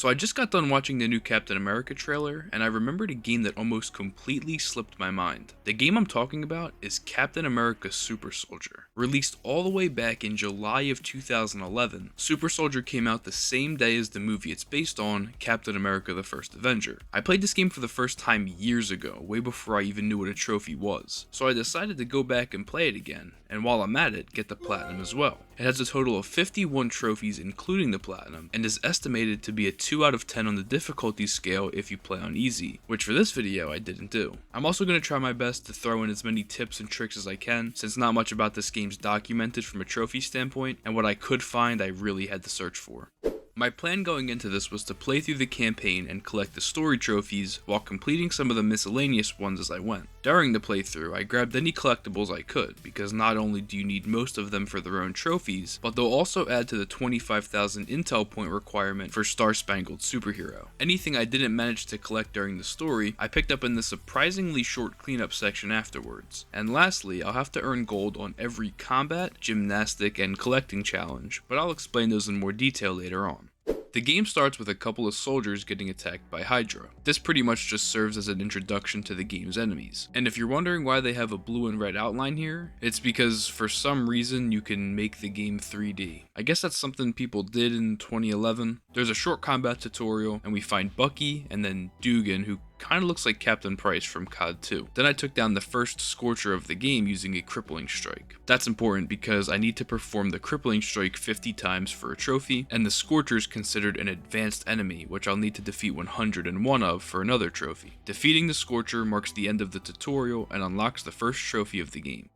So I just got done watching the new Captain America trailer, and I remembered a game that almost completely slipped my mind. The game I'm talking about is Captain America Super Soldier. Released all the way back in July of 2011, Super Soldier came out the same day as the movie it's based on, Captain America the First Avenger. I played this game for the first time years ago, way before I even knew what a trophy was. So I decided to go back and play it again, and while I'm at it, get the Platinum as well. It has a total of 51 trophies including the Platinum, and is estimated to be a 2 out of 10 on the difficulty scale if you play on easy, which for this video I didn't do. I'm also going to try my best to throw in as many tips and tricks as I can, since not much about this game's documented from a trophy standpoint, and what I could find I really had to search for. My plan going into this was to play through the campaign and collect the story trophies while completing some of the miscellaneous ones as I went. During the playthrough, I grabbed any collectibles I could, because not only do you need most of them for their own trophies, but they'll also add to the 25,000 intel point requirement for Star Spangled Superhero. Anything I didn't manage to collect during the story, I picked up in the surprisingly short cleanup section afterwards. And lastly, I'll have to earn gold on every combat, gymnastic, and collecting challenge, but I'll explain those in more detail later on. The game starts with a couple of soldiers getting attacked by Hydra. This pretty much just serves as an introduction to the game's enemies. And if you're wondering why they have a blue and red outline here, it's because for some reason you can make the game 3D. I guess that's something people did in 2011. There's a short combat tutorial, and we find Bucky and then Dugan, who kinda looks like Captain Price from COD 2. Then I took down the first Scorcher of the game using a Crippling Strike. That's important because I need to perform the Crippling Strike 50 times for a trophy, and the Scorcher is considered an advanced enemy, which I'll need to defeat 101 of for another trophy. Defeating the Scorcher marks the end of the tutorial and unlocks the first trophy of the game.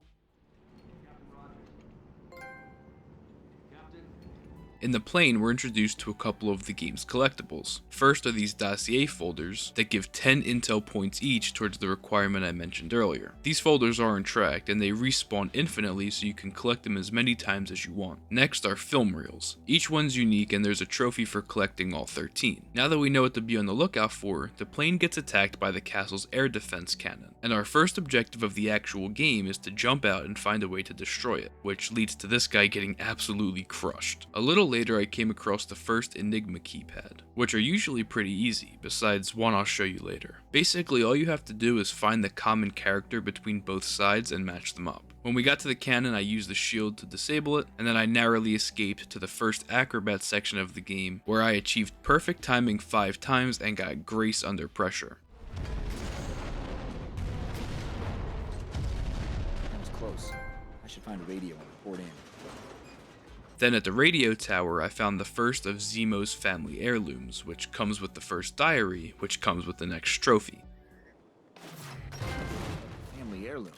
In the plane, we're introduced to a couple of the game's collectibles. First are these dossier folders that give 10 intel points each towards the requirement I mentioned earlier. These folders aren't tracked, and they respawn infinitely so you can collect them as many times as you want. Next are film reels. Each one's unique, and there's a trophy for collecting all 13. Now that we know what to be on the lookout for, the plane gets attacked by the castle's air defense cannon, and our first objective of the actual game is to jump out and find a way to destroy it, which leads to this guy getting absolutely crushed. A little later I came across the first Enigma keypad, which are usually pretty easy, besides one I'll show you later. Basically all you have to do is find the common character between both sides and match them up. When we got to the cannon I used the shield to disable it, and then I narrowly escaped to the first acrobat section of the game, where I achieved perfect timing 5 times and got grace under pressure. That was close. I should find a radio and report in. Then at the radio tower, I found the first of Zemo's family heirlooms, which comes with the first diary, which comes with the next trophy. Family heirloom.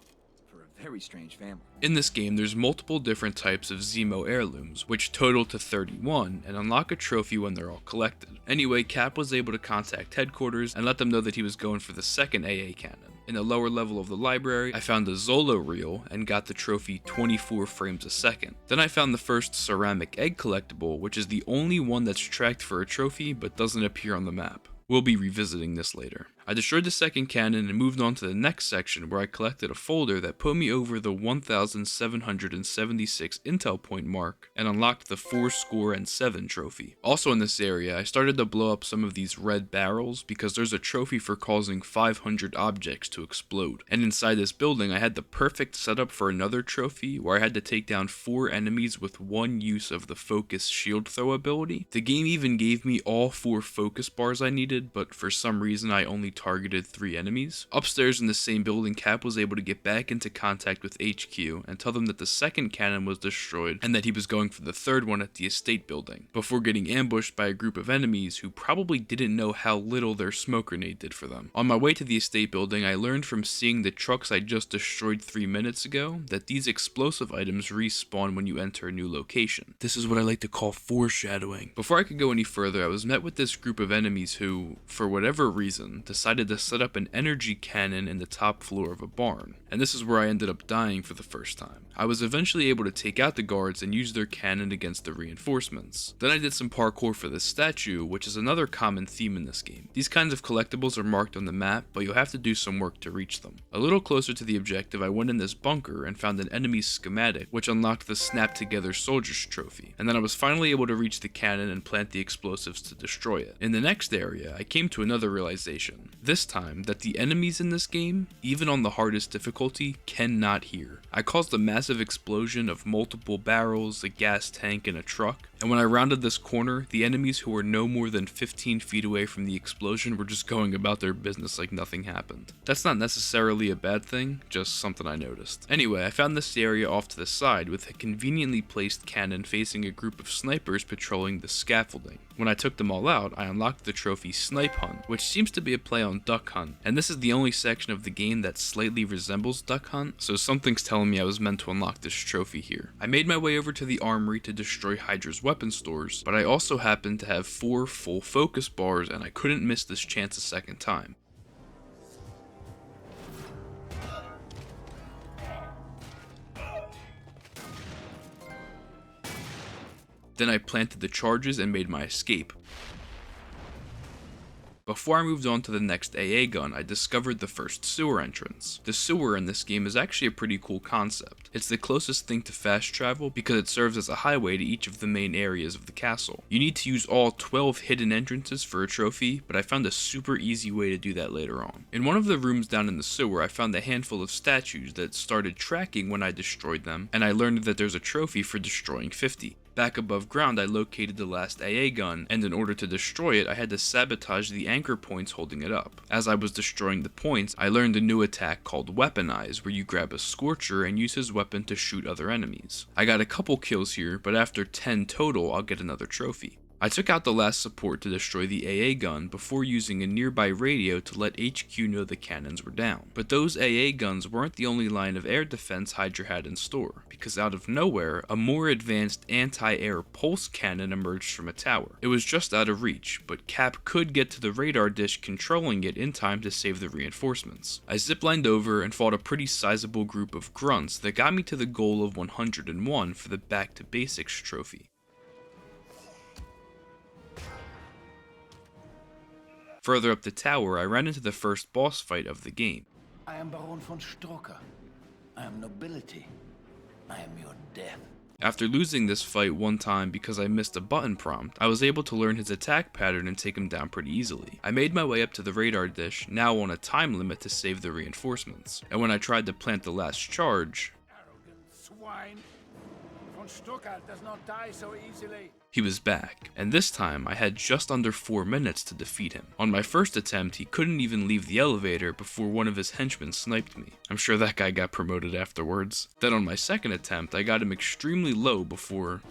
For a very strange family. In this game, there's multiple different types of Zemo heirlooms, which total to 31, and unlock a trophy when they're all collected. Anyway, Cap was able to contact headquarters and let them know that he was going for the second AA cannon. In the lower level of the library, I found a Zolo reel and got the trophy 24 frames a second. Then I found the first ceramic egg collectible, which is the only one that's tracked for a trophy but doesn't appear on the map. We'll be revisiting this later. I destroyed the second cannon and moved on to the next section where I collected a folder that put me over the 1,776 intel point mark and unlocked the 407 trophy. Also in this area, I started to blow up some of these red barrels because there's a trophy for causing 500 objects to explode. And inside this building, I had the perfect setup for another trophy where I had to take down 4 enemies with one use of the focus shield throw ability. The game even gave me all 4 focus bars I needed, but for some reason I only targeted 3 enemies. Upstairs in the same building, Cap was able to get back into contact with HQ and tell them that the second cannon was destroyed and that he was going for the third one at the estate building, before getting ambushed by a group of enemies who probably didn't know how little their smoke grenade did for them. On my way to the estate building, I learned from seeing the trucks I just destroyed 3 minutes ago that these explosive items respawn when you enter a new location. This is what I like to call foreshadowing. Before I could go any further, I was met with this group of enemies who, for whatever reason, decided to set up an energy cannon in the top floor of a barn. and this is where I ended up dying for the first time. I was eventually able to take out the guards and use their cannon against the reinforcements. Then I did some parkour for this statue, which is another common theme in this game. These kinds of collectibles are marked on the map, but you'll have to do some work to reach them. A little closer to the objective, I went in this bunker and found an enemy schematic, which unlocked the Snap Together Soldiers trophy, and then I was finally able to reach the cannon and plant the explosives to destroy it. In the next area, I came to another realization, this time that the enemies in this game, even on the hardest difficulty, cannot hear. I caused a massive explosion of multiple barrels, a gas tank, and a truck, and when I rounded this corner, the enemies who were no more than 15 feet away from the explosion were just going about their business like nothing happened. That's not necessarily a bad thing, just something I noticed. Anyway, I found this area off to the side with a conveniently placed cannon facing a group of snipers patrolling the scaffolding. When I took them all out, I unlocked the trophy Snipe Hunt, which seems to be a play on Duck Hunt, and this is the only section of the game that slightly resembles Duck Hunt, so something's telling me I was meant to unlock this trophy here. I made my way over to the armory to destroy Hydra's weapon stores, but I also happened to have 4 full focus bars and I couldn't miss this chance a second time. Then I planted the charges and made my escape. Before I moved on to the next AA gun, I discovered the first sewer entrance. The sewer in this game is actually a pretty cool concept. It's the closest thing to fast travel because it serves as a highway to each of the main areas of the castle. You need to use all 12 hidden entrances for a trophy, but I found a super easy way to do that later on. In one of the rooms down in the sewer, I found a handful of statues that started tracking when I destroyed them, and I learned that there's a trophy for destroying 50. Back above ground, I located the last AA gun, and in order to destroy it, I had to sabotage the anchor points holding it up. As I was destroying the points, I learned a new attack called Weaponize, where you grab a Scorcher and use his weapon to shoot other enemies. I got a couple kills here, but after 10 total, I'll get another trophy. I took out the last support to destroy the AA gun before using a nearby radio to let HQ know the cannons were down. But those AA guns weren't the only line of air defense Hydra had in store, because out of nowhere, a more advanced anti-air pulse cannon emerged from a tower. It was just out of reach, but Cap could get to the radar dish controlling it in time to save the reinforcements. I ziplined over and fought a pretty sizable group of grunts that got me to the goal of 101 for the Back to Basics trophy. Further up the tower, I ran into the first boss fight of the game. I am Baron von Strucker. I am nobility. I am your death. After losing this fight one time because I missed a button prompt, I was able to learn his attack pattern and take him down pretty easily. I made my way up to the radar dish, now on a time limit to save the reinforcements, and when I tried to plant the last charge, Arrogant swine. Von Strucker does not die so easily. he was back, and this time I had just under 4 minutes to defeat him. On my first attempt, he couldn't even leave the elevator before one of his henchmen sniped me. I'm sure that guy got promoted afterwards. Then on my second attempt, I got him extremely low before...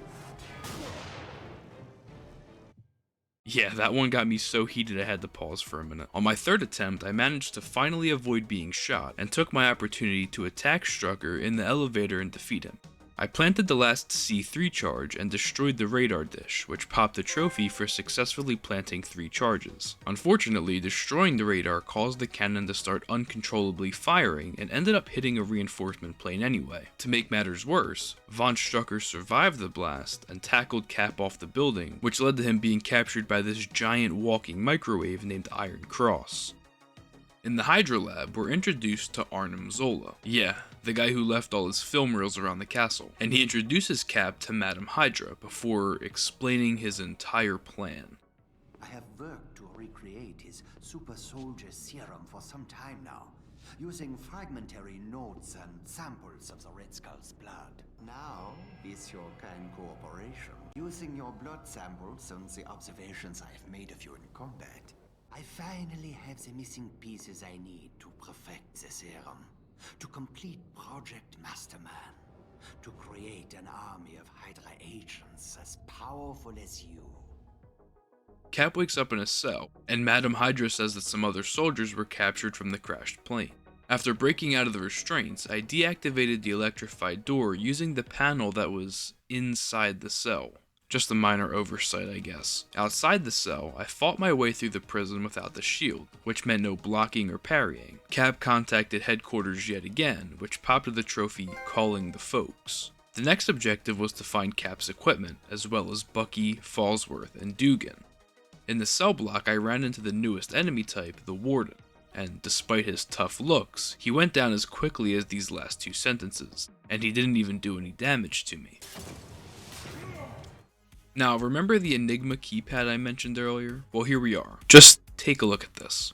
Yeah, that one got me so heated I had to pause for a minute. On my third attempt, I managed to finally avoid being shot, and took my opportunity to attack Strucker in the elevator and defeat him. I planted the last C3 charge and destroyed the radar dish, which popped a trophy for successfully planting 3 charges. Unfortunately, destroying the radar caused the cannon to start uncontrollably firing and ended up hitting a reinforcement plane anyway. To make matters worse, Von Strucker survived the blast and tackled Cap off the building, which led to him being captured by this giant walking microwave named Iron Cross. In the Hydra lab, we're introduced to Arnim Zola. Yeah, the guy who left all his film reels around the castle. And he introduces Cap to Madame Hydra before explaining his entire plan. I have worked to recreate his super soldier serum for some time now, using fragmentary notes and samples of the Red Skull's blood. Now, with your kind cooperation, using your blood samples and the observations I have made of you in combat, I finally have the missing pieces I need to perfect the serum, to complete Project Masterman, to create an army of Hydra agents as powerful as you. Cap wakes up in a cell, and Madame Hydra says that some other soldiers were captured from the crashed plane. After breaking out of the restraints, I deactivated the electrified door using the panel that was inside the cell. Just a minor oversight, I guess. Outside the cell, I fought my way through the prison without the shield, which meant no blocking or parrying. Cap contacted headquarters yet again, which popped the trophy calling the folks. The next objective was to find Cap's equipment, as well as Bucky, Fallsworth, and Dugan. In the cell block, I ran into the newest enemy type, the Warden, and despite his tough looks, he went down as quickly as these last 2 sentences, and he didn't even do any damage to me. Now, remember the Enigma keypad I mentioned earlier? Well, here we are. Just take a look at this.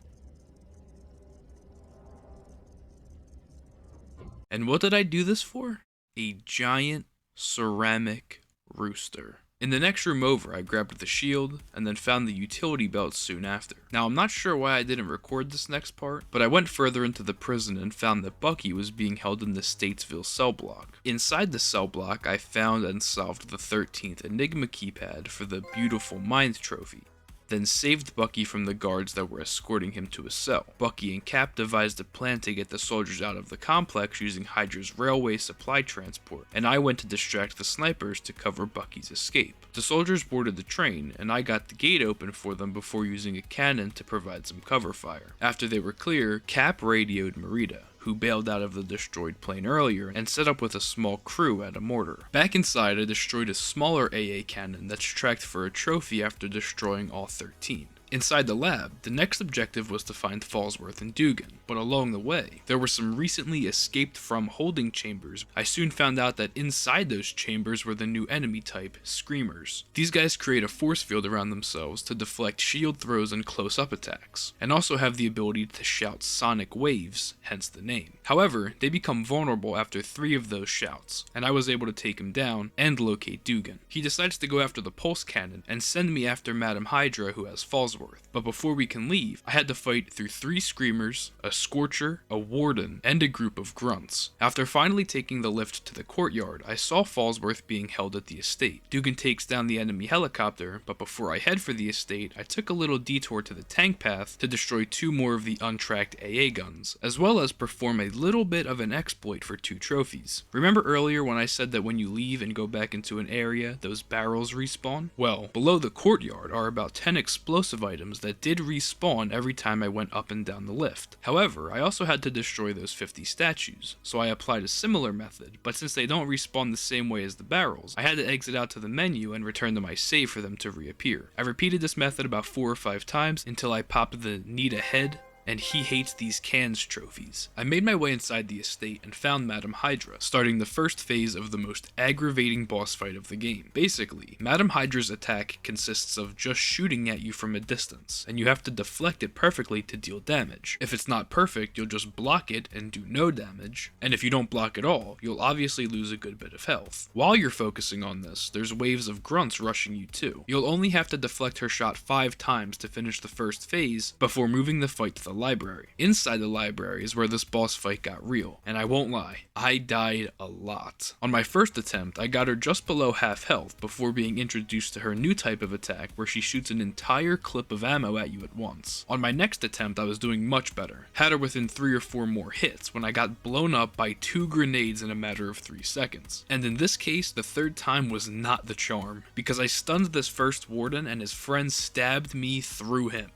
And what did I do this for? A giant ceramic rooster. In the next room over, I grabbed the shield, and then found the utility belt soon after. Now, I'm not sure why I didn't record this next part, but I went further into the prison and found that Bucky was being held in the Statesville cell block. Inside the cell block, I found and solved the 13th Enigma keypad for the beautiful Mind trophy, then saved Bucky from the guards that were escorting him to a cell. Bucky and Cap devised a plan to get the soldiers out of the complex using Hydra's railway supply transport, and I went to distract the snipers to cover Bucky's escape. The soldiers boarded the train, and I got the gate open for them before using a cannon to provide some cover fire. After they were clear, Cap radioed Merida, who bailed out of the destroyed plane earlier and set up with a small crew at a mortar. Back inside, I destroyed a smaller AA cannon that's tracked for a trophy after destroying all 13. Inside the lab, the next objective was to find Fallsworth and Dugan, but along the way, there were some recently escaped from holding chambers. I soon found out that inside those chambers were the new enemy type, Screamers. These guys create a force field around themselves to deflect shield throws and close-up attacks, and also have the ability to shout sonic waves, hence the name. However, they become vulnerable after 3 of those shouts, and I was able to take him down and locate Dugan. He decides to go after the pulse cannon and send me after Madam Hydra, who has Fallsworth. But before we can leave, I had to fight through 3 Screamers, a Scorcher, a Warden, and a group of grunts. After finally taking the lift to the courtyard, I saw Fallsworth being held at the estate. Dugan takes down the enemy helicopter, but before I head for the estate, I took a little detour to the tank path to destroy 2 more of the untracked AA guns, as well as perform a little bit of an exploit for 2 trophies. Remember earlier when I said that when you leave and go back into an area, those barrels respawn? Well, below the courtyard are about 10 explosive items that did respawn every time I went up and down the lift. However, I also had to destroy those 50 statues, so I applied a similar method, but since they don't respawn the same way as the barrels, I had to exit out to the menu and return to my save for them to reappear. I repeated this method about 4 or 5 times until I popped the need a head and he hates these cans trophies. I made my way inside the estate and found Madam Hydra, starting the first phase of the most aggravating boss fight of the game. Basically, Madam Hydra's attack consists of just shooting at you from a distance, and you have to deflect it perfectly to deal damage. If it's not perfect, you'll just block it and do no damage, and if you don't block at all, you'll obviously lose a good bit of health. While you're focusing on this, there's waves of grunts rushing you too. You'll only have to deflect her shot 5 times to finish the first phase before moving the fight to the library. Inside the library is where this boss fight got real, and I won't lie, I died a lot. On my first attempt, I got her just below half health before being introduced to her new type of attack where she shoots an entire clip of ammo at you at once. On my next attempt, I was doing much better. Had her within 3 or 4 more hits when I got blown up by 2 grenades in a matter of 3 seconds. And in this case, the 3rd time was not the charm, because I stunned this first warden and his friend stabbed me through him.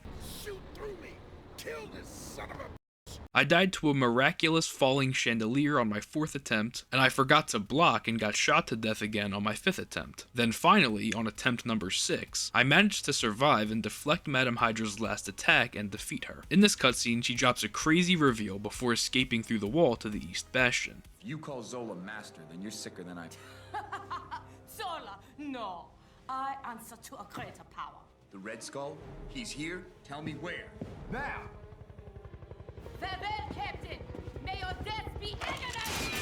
I died to a miraculous falling chandelier on my 4th attempt, and I forgot to block and got shot to death again on my 5th attempt. Then finally, on attempt number 6, I managed to survive and deflect Madam Hydra's last attack and defeat her. In this cutscene, she drops a crazy reveal before escaping through the wall to the East Bastion. If you call Zola master, then you're sicker than I... Zola, no. I answer to a greater power. The Red Skull? He's here? Tell me where. Now! Farewell, Captain. May your death be agonizing.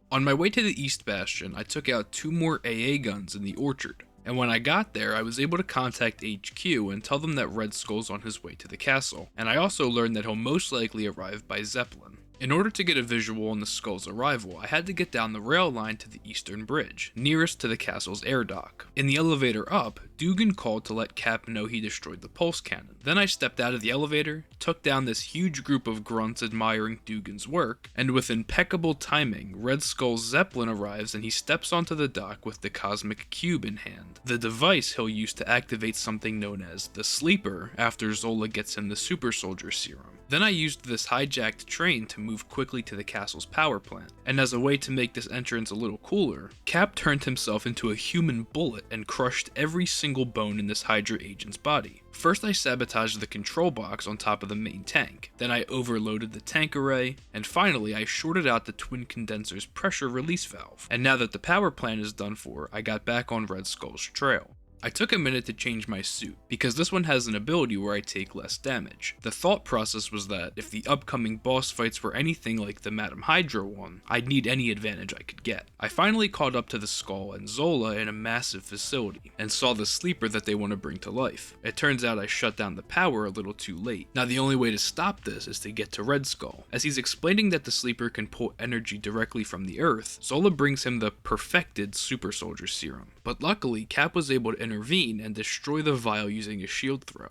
On my way to the East Bastion, I took out 2 more AA guns in the orchard, and when I got there, I was able to contact HQ and tell them that Red Skull's on his way to the castle, and I also learned that he'll most likely arrive by Zeppelin. In order to get a visual on the Skull's arrival, I had to get down the rail line to the Eastern Bridge, nearest to the castle's air dock. In the elevator up, Dugan called to let Cap know he destroyed the pulse cannon. Then I stepped out of the elevator, took down this huge group of grunts admiring Dugan's work, and with impeccable timing, Red Skull's Zeppelin arrives and he steps onto the dock with the Cosmic Cube in hand, the device he'll use to activate something known as the Sleeper after Zola gets him the Super Soldier Serum. Then I used this hijacked train to move quickly to the castle's power plant, and as a way to make this entrance a little cooler, Cap turned himself into a human bullet and crushed every single bone in this Hydra agent's body. First I sabotaged the control box on top of the main tank, then I overloaded the tank array, and finally I shorted out the twin condenser's pressure release valve. And now that the power plant is done for, I got back on Red Skull's trail. I took a minute to change my suit, because this one has an ability where I take less damage. The thought process was that if the upcoming boss fights were anything like the Madam Hydra one, I'd need any advantage I could get. I finally caught up to the Skull and Zola in a massive facility, and saw the sleeper that they want to bring to life. It turns out I shut down the power a little too late. Now the only way to stop this is to get to Red Skull. As he's explaining that the sleeper can pull energy directly from the earth, Zola brings him the perfected Super Soldier Serum. But luckily, Cap was able to intervene and destroy the vial using a shield throw.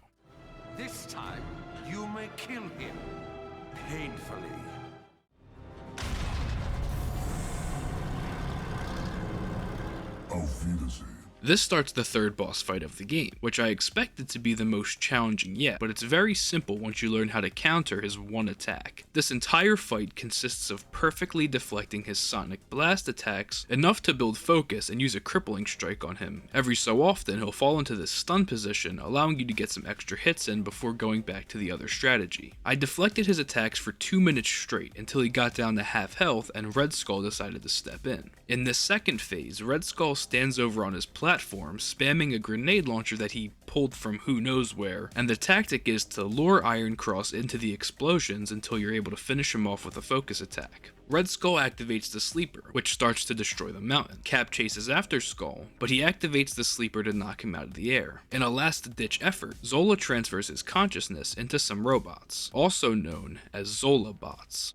This time, you may kill him. Painfully. Auf Wiedersehen. This starts the third boss fight of the game, which I expected to be the most challenging yet, but it's very simple once you learn how to counter his one attack. This entire fight consists of perfectly deflecting his sonic blast attacks, enough to build focus and use a crippling strike on him. Every so often he'll fall into this stun position, allowing you to get some extra hits in before going back to the other strategy. I deflected his attacks for 2 minutes straight until he got down to half health and Red Skull decided to step in. In this second phase, Red Skull stands over on his platform, spamming a grenade launcher that he pulled from who knows where, and the tactic is to lure Iron Cross into the explosions until you're able to finish him off with a focus attack. Red Skull activates the Sleeper, which starts to destroy the mountain. Cap chases after Skull, but he activates the Sleeper to knock him out of the air. In a last-ditch effort, Zola transfers his consciousness into some robots, also known as Zola bots.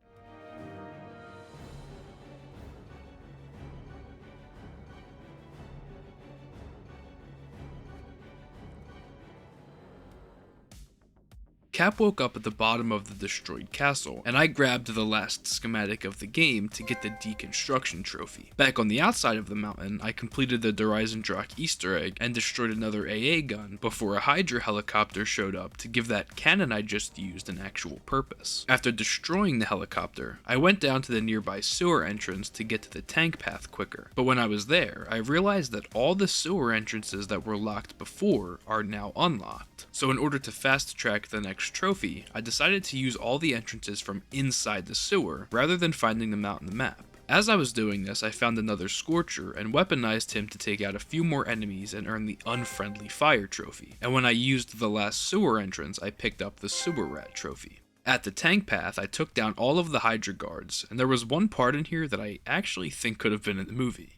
Cap woke up at the bottom of the destroyed castle, and I grabbed the last schematic of the game to get the deconstruction trophy. Back on the outside of the mountain, I completed the Dreisendrache Easter egg and destroyed another AA gun before a Hydra helicopter showed up to give that cannon I just used an actual purpose. After destroying the helicopter, I went down to the nearby sewer entrance to get to the tank path quicker, but when I was there, I realized that all the sewer entrances that were locked before are now unlocked. So in order to fast track the next trophy, I decided to use all the entrances from inside the sewer rather than finding them out in the map. As I was doing this, I found another Scorcher and weaponized him to take out a few more enemies and earn the Unfriendly Fire trophy. And when I used the last sewer entrance, I picked up the Sewer Rat trophy. At the tank path, I took down all of the Hydra guards, and there was one part in here that I actually think could have been in the movie.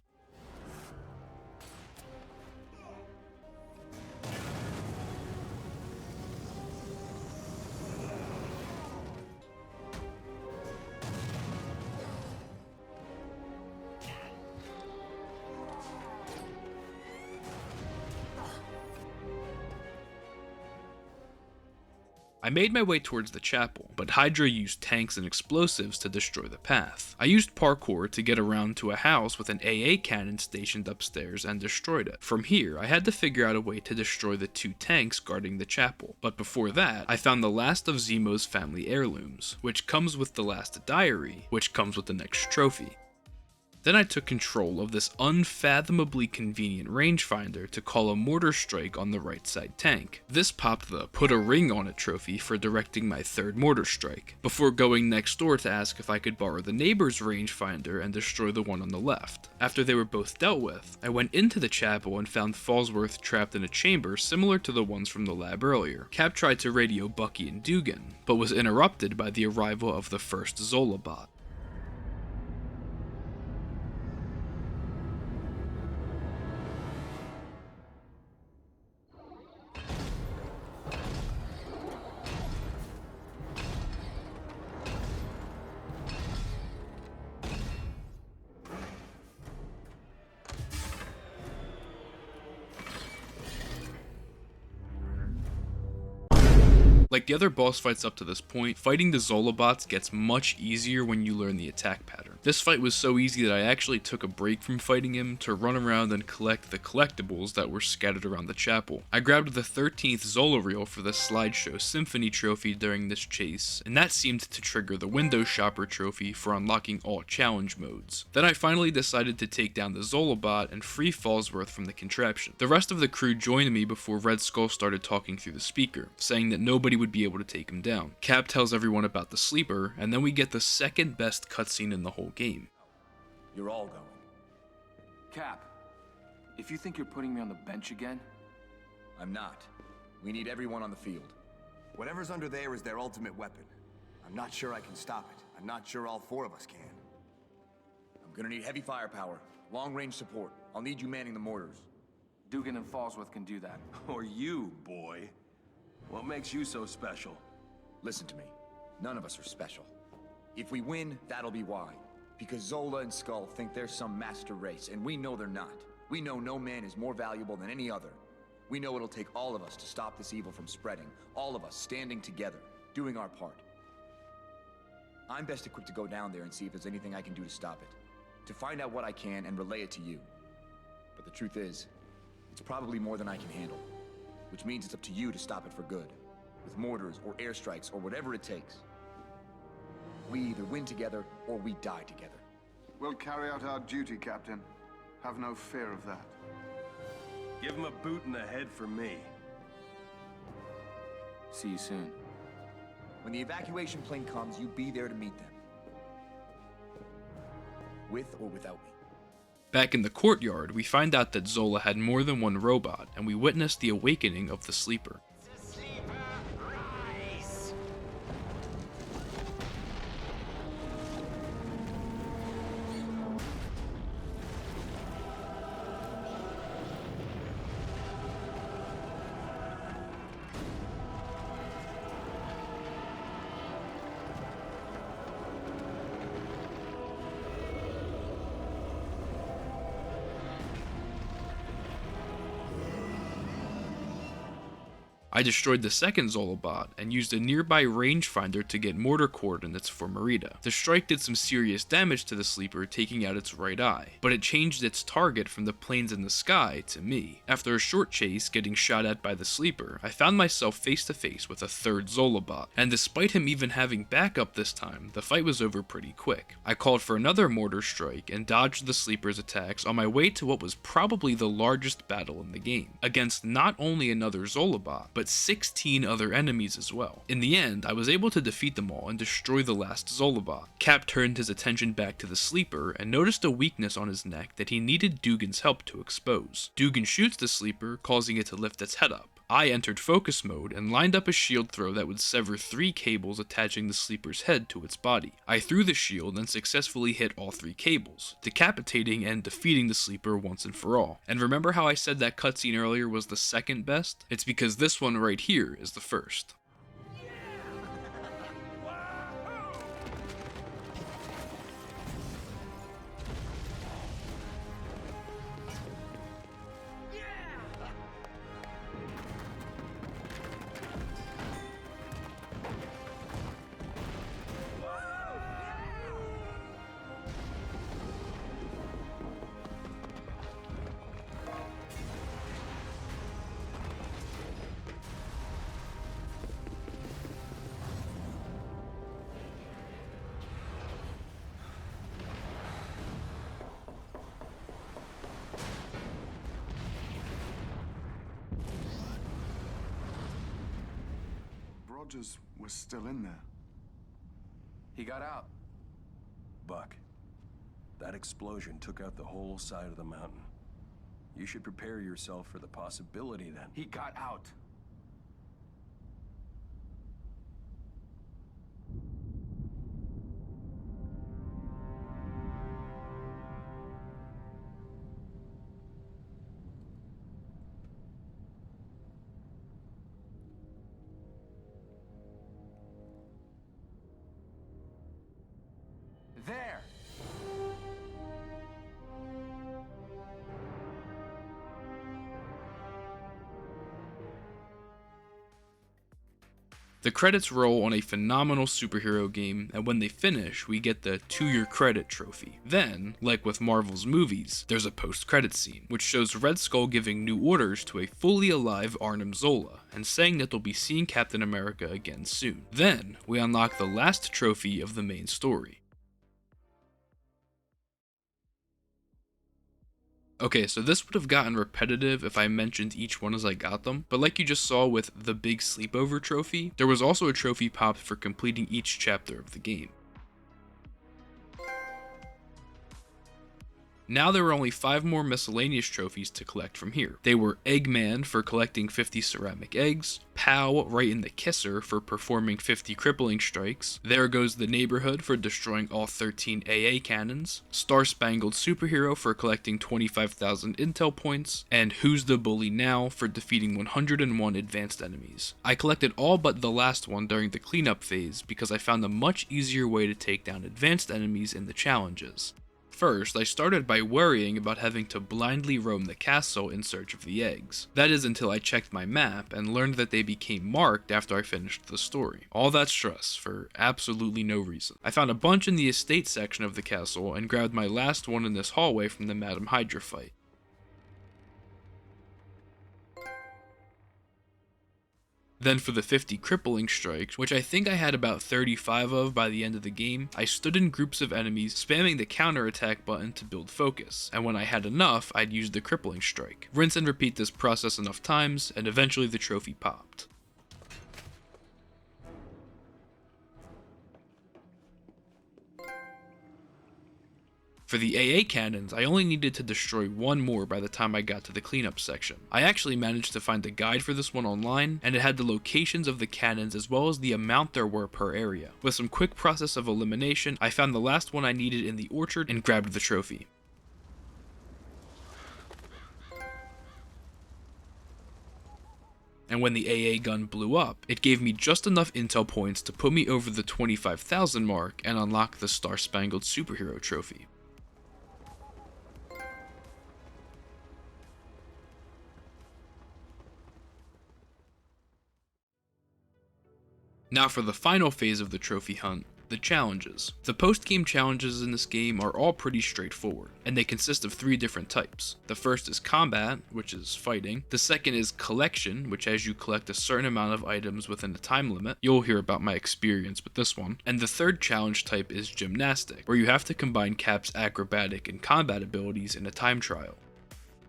I made my way towards the chapel, but Hydra used tanks and explosives to destroy the path. I used parkour to get around to a house with an AA cannon stationed upstairs and destroyed it. From here, I had to figure out a way to destroy the 2 tanks guarding the chapel, but before that, I found the last of Zemo's family heirlooms, which comes with the last diary, which comes with the next trophy. Then I took control of this unfathomably convenient rangefinder to call a mortar strike on the right side tank. This popped the "put a ring on it" trophy for directing my 3rd mortar strike, before going next door to ask if I could borrow the neighbor's rangefinder and destroy the one on the left. After they were both dealt with, I went into the chapel and found Falsworth trapped in a chamber similar to the ones from the lab earlier. Cap tried to radio Bucky and Dugan, but was interrupted by the arrival of the first Zola bot. Like the other boss fights up to this point, fighting the Zolobots gets much easier when you learn the attack pattern. This fight was so easy that I actually took a break from fighting him to run around and collect the collectibles that were scattered around the chapel. I grabbed the 13th Zola reel for the slideshow Symphony trophy during this chase, and that seemed to trigger the Window Shopper trophy for unlocking all challenge modes. Then I finally decided to take down the Zolobot and free Fallsworth from the contraption. The rest of the crew joined me before Red Skull started talking through the speaker, saying that nobody would be able to take him down. Cap tells everyone about the sleeper, and then we get the second best cutscene in the whole game. You're all going. Cap, if you think you're putting me on the bench again... I'm not. We need everyone on the field. Whatever's under there is their ultimate weapon. I'm not sure I can stop it. I'm not sure all 4 of us can. I'm gonna need heavy firepower, long-range support. I'll need you manning the mortars. Dugan and Fallsworth can do that. Or you, boy. What makes you so special? Listen to me. None of us are special. If we win, that'll be why. Because Zola and Skull think they're some master race, and we know they're not. We know no man is more valuable than any other. We know it'll take all of us to stop this evil from spreading. All of us standing together, doing our part. I'm best equipped to go down there and see if there's anything I can do to stop it. To find out what I can and relay it to you. But the truth is, it's probably more than I can handle. Which means it's up to you to stop it for good. With mortars or airstrikes or whatever it takes. We either win together or we die together. We'll carry out our duty, Captain. Have no fear of that. Give him a boot in the head for me. See you soon. When the evacuation plane comes, you be there to meet them. With or without me. Back in the courtyard, we find out that Zola had more than one robot, and we witness the awakening of the sleeper. I destroyed the second Zolobot and used a nearby rangefinder to get mortar coordinates for Merida. The strike did some serious damage to the sleeper, taking out its right eye, but it changed its target from the planes in the sky to me. After a short chase, getting shot at by the sleeper, I found myself face to face with a third Zolobot, and despite him even having backup this time, the fight was over pretty quick. I called for another mortar strike and dodged the sleeper's attacks on my way to what was probably the largest battle in the game, against not only another Zolobot, but 16 other enemies as well. In the end, I was able to defeat them all and destroy the last Zolobot. Cap turned his attention back to the sleeper and noticed a weakness on his neck that he needed Dugan's help to expose. Dugan shoots the sleeper, causing it to lift its head up. I entered focus mode and lined up a shield throw that would sever 3 cables attaching the sleeper's head to its body. I threw the shield and successfully hit all 3 cables, decapitating and defeating the sleeper once and for all. And remember how I said that cutscene earlier was the second best? It's because this one right here is the first. Rogers was still in there. He got out. Buck, that explosion took out the whole side of the mountain. You should prepare yourself for the possibility that... He got out. There! The credits roll on a phenomenal superhero game, and when they finish, we get the To Your Credit trophy. Then, like with Marvel's movies, there's a post-credit scene, which shows Red Skull giving new orders to a fully alive Arnim Zola, and saying that they'll be seeing Captain America again soon. Then, we unlock the last trophy of the main story. Okay, so this would have gotten repetitive if I mentioned each one as I got them, but like you just saw with the Big Sleepover trophy, there was also a trophy popped for completing each chapter of the game. Now there were only 5 more miscellaneous trophies to collect from here. They were Eggman for collecting 50 ceramic eggs, Pow right in the kisser for performing 50 crippling strikes, There Goes the Neighborhood for destroying all 13 AA cannons, Star Spangled Superhero for collecting 25,000 intel points, and Who's the Bully Now for defeating 101 advanced enemies. I collected all but the last one during the cleanup phase because I found a much easier way to take down advanced enemies in the challenges. First, I started by worrying about having to blindly roam the castle in search of the eggs. That is until I checked my map and learned that they became marked after I finished the story. All that stress for absolutely no reason. I found a bunch in the estate section of the castle and grabbed my last one in this hallway from the Madam Hydra fight. Then for the 50 crippling strikes, which I think I had about 35 of by the end of the game, I stood in groups of enemies spamming the counterattack button to build focus, and when I had enough, I'd use the crippling strike. Rinse and repeat this process enough times, and eventually the trophy popped. For the AA cannons, I only needed to destroy one more by the time I got to the cleanup section. I actually managed to find a guide for this one online, and it had the locations of the cannons as well as the amount there were per area. With some quick process of elimination, I found the last one I needed in the orchard and grabbed the trophy. And when the AA gun blew up, it gave me just enough intel points to put me over the 25,000 mark and unlock the Star Spangled Superhero trophy. Now for the final phase of the trophy hunt, the challenges. The post-game challenges in this game are all pretty straightforward, and they consist of 3 different types. The first is combat, which is fighting. The second is collection, which as you collect a certain amount of items within a time limit. You'll hear about my experience with this one. And the third challenge type is gymnastic, where you have to combine Cap's acrobatic and combat abilities in a time trial.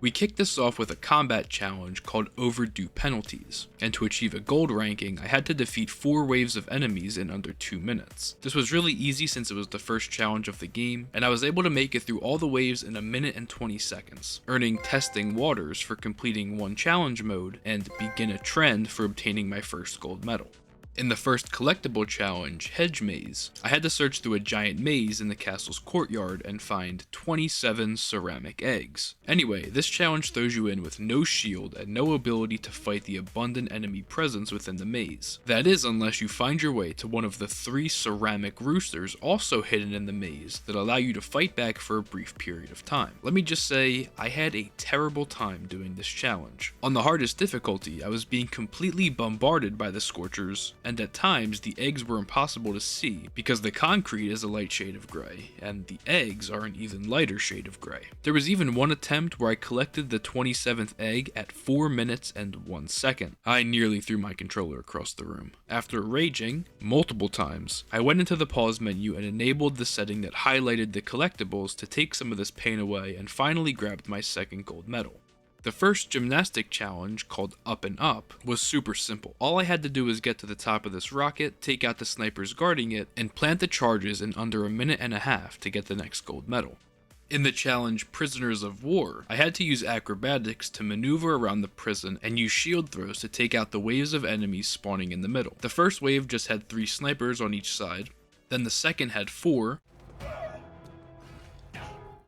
We kicked this off with a combat challenge called Overdue Penalties, and to achieve a gold ranking, I had to defeat 4 waves of enemies in under 2 minutes. This was really easy since it was the first challenge of the game, and I was able to make it through all the waves in 1 minute and 20 seconds, earning Testing Waters for completing 1 challenge mode, and Begin a Trend for obtaining my first gold medal. In the first collectible challenge, Hedge Maze, I had to search through a giant maze in the castle's courtyard and find 27 ceramic eggs. Anyway, this challenge throws you in with no shield and no ability to fight the abundant enemy presence within the maze. That is, unless you find your way to one of the 3 ceramic roosters also hidden in the maze that allow you to fight back for a brief period of time. Let me just say, I had a terrible time doing this challenge. On the hardest difficulty, I was being completely bombarded by the Scorchers, and at times the eggs were impossible to see because the concrete is a light shade of gray, and the eggs are an even lighter shade of gray. There was even one attempt where I collected the 27th egg at 4 minutes and 1 second. I nearly threw my controller across the room. After raging multiple times, I went into the pause menu and enabled the setting that highlighted the collectibles to take some of this pain away, and finally grabbed my second gold medal. The first gymnastic challenge, called Up and Up, was super simple. All I had to do was get to the top of this rocket, take out the snipers guarding it, and plant the charges in under 1.5 minutes to get the next gold medal. In the challenge Prisoners of War, I had to use acrobatics to maneuver around the prison and use shield throws to take out the waves of enemies spawning in the middle. The first wave just had 3 snipers on each side, then the second had 4,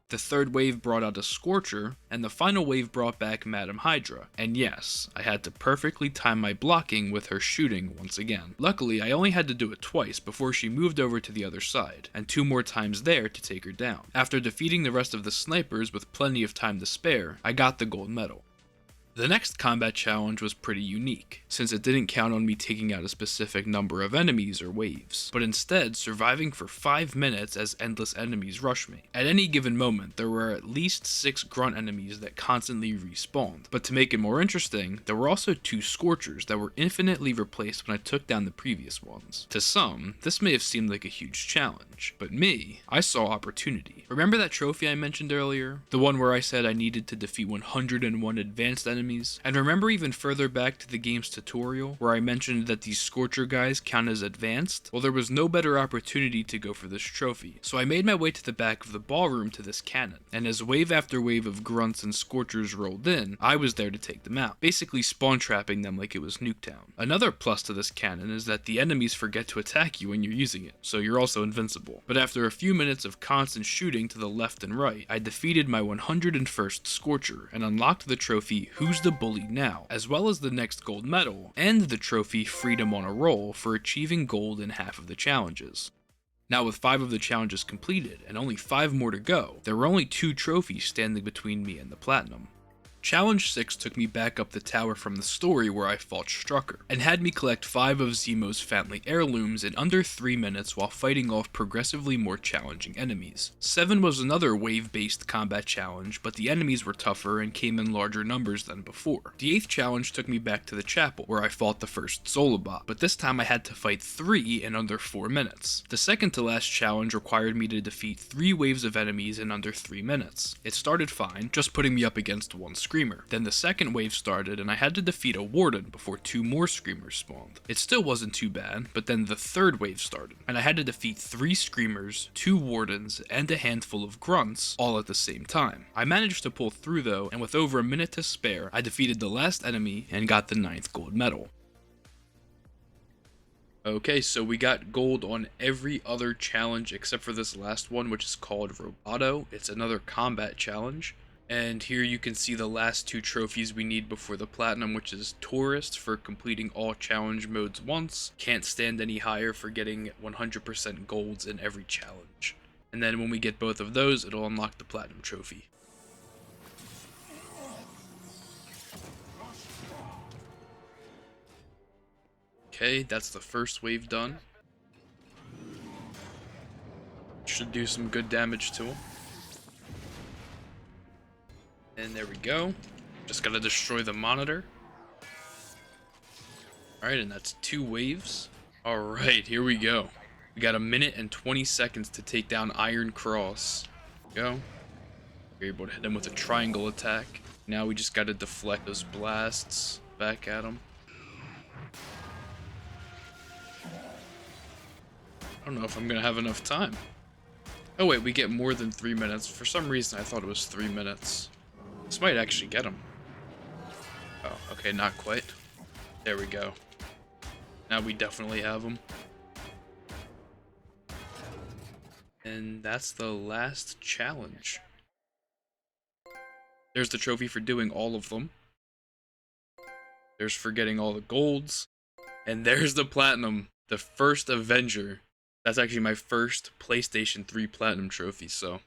the third wave brought out a Scorcher, and the final wave brought back Madam Hydra. And yes, I had to perfectly time my blocking with her shooting once again. Luckily, I only had to do it twice before she moved over to the other side, and 2 more times there to take her down. After defeating the rest of the snipers with plenty of time to spare, I got the gold medal. The next combat challenge was pretty unique, since it didn't count on me taking out a specific number of enemies or waves, but instead surviving for 5 minutes as endless enemies rushed me. At any given moment, there were at least 6 grunt enemies that constantly respawned, but to make it more interesting, there were also 2 scorchers that were infinitely replaced when I took down the previous ones. To some, this may have seemed like a huge challenge, but me, I saw opportunity. Remember that trophy I mentioned earlier? The one where I said I needed to defeat 101 advanced enemies? And remember even further back to the game's tutorial, where I mentioned that these Scorcher guys count as advanced? Well, there was no better opportunity to go for this trophy, so I made my way to the back of the ballroom to this cannon, and as wave after wave of grunts and Scorchers rolled in, I was there to take them out, basically spawn trapping them like it was Nuketown. Another plus to this cannon is that the enemies forget to attack you when you're using it, so you're also invincible. But after a few minutes of constant shooting to the left and right, I defeated my 101st Scorcher and unlocked the trophy Who's the Bully Now, as well as the next gold medal, and the trophy Freedom on a Roll for achieving gold in half of the challenges. Now with 5 of the challenges completed, and only 5 more to go, there were only 2 trophies standing between me and the platinum. Challenge 6 took me back up the tower from the story where I fought Strucker, and had me collect 5 of Zemo's family heirlooms in under 3 minutes while fighting off progressively more challenging enemies. 7 was another wave-based combat challenge, but the enemies were tougher and came in larger numbers than before. The 8th challenge took me back to the chapel, where I fought the first Zolobot, but this time I had to fight 3 in under 4 minutes. The second to last challenge required me to defeat 3 waves of enemies in under 3 minutes. It started fine, just putting me up against one Screamer. Then the second wave started and I had to defeat a Warden before 2 more Screamers spawned. It still wasn't too bad, but then the third wave started, and I had to defeat 3 Screamers, 2 Wardens, and a handful of Grunts, all at the same time. I managed to pull through though, and with over a minute to spare, I defeated the last enemy and got the 9th gold medal. Okay, so we got gold on every other challenge except for this last one, which is called Roboto. It's another combat challenge. And here you can see the last 2 trophies we need before the platinum, which is Tourist for completing all challenge modes once, Can't Stand Any Higher for getting 100% golds in every challenge. And then when we get both of those, it'll unlock the platinum trophy. Okay, that's the first wave done. Should do some good damage to him. And there we go. Just gotta destroy the monitor. Alright, and that's 2 waves. Alright, here we go. We got a minute and 20 seconds to take down Iron Cross. Go. We're able to hit him with a triangle attack. Now we just gotta deflect those blasts back at him. I don't know if I'm gonna have enough time. Oh wait, we get more than 3 minutes. For some reason I thought it was 3 minutes. This might actually get him. Oh, okay, not quite. There we go. Now we definitely have him. And that's the last challenge. There's the trophy for doing all of them. There's for getting all the golds. And there's the platinum, the first Avenger. That's actually my first PlayStation 3 platinum trophy, so...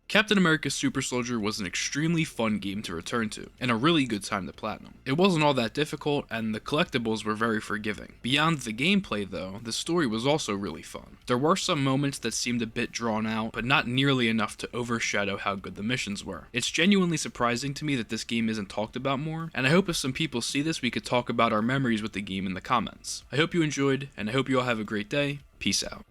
Captain America Super Soldier was an extremely fun game to return to, and a really good time to platinum. It wasn't all that difficult, and the collectibles were very forgiving. Beyond the gameplay though, the story was also really fun. There were some moments that seemed a bit drawn out, but not nearly enough to overshadow how good the missions were. It's genuinely surprising to me that this game isn't talked about more, and I hope if some people see this we could talk about our memories with the game in the comments. I hope you enjoyed, and I hope you all have a great day. Peace out.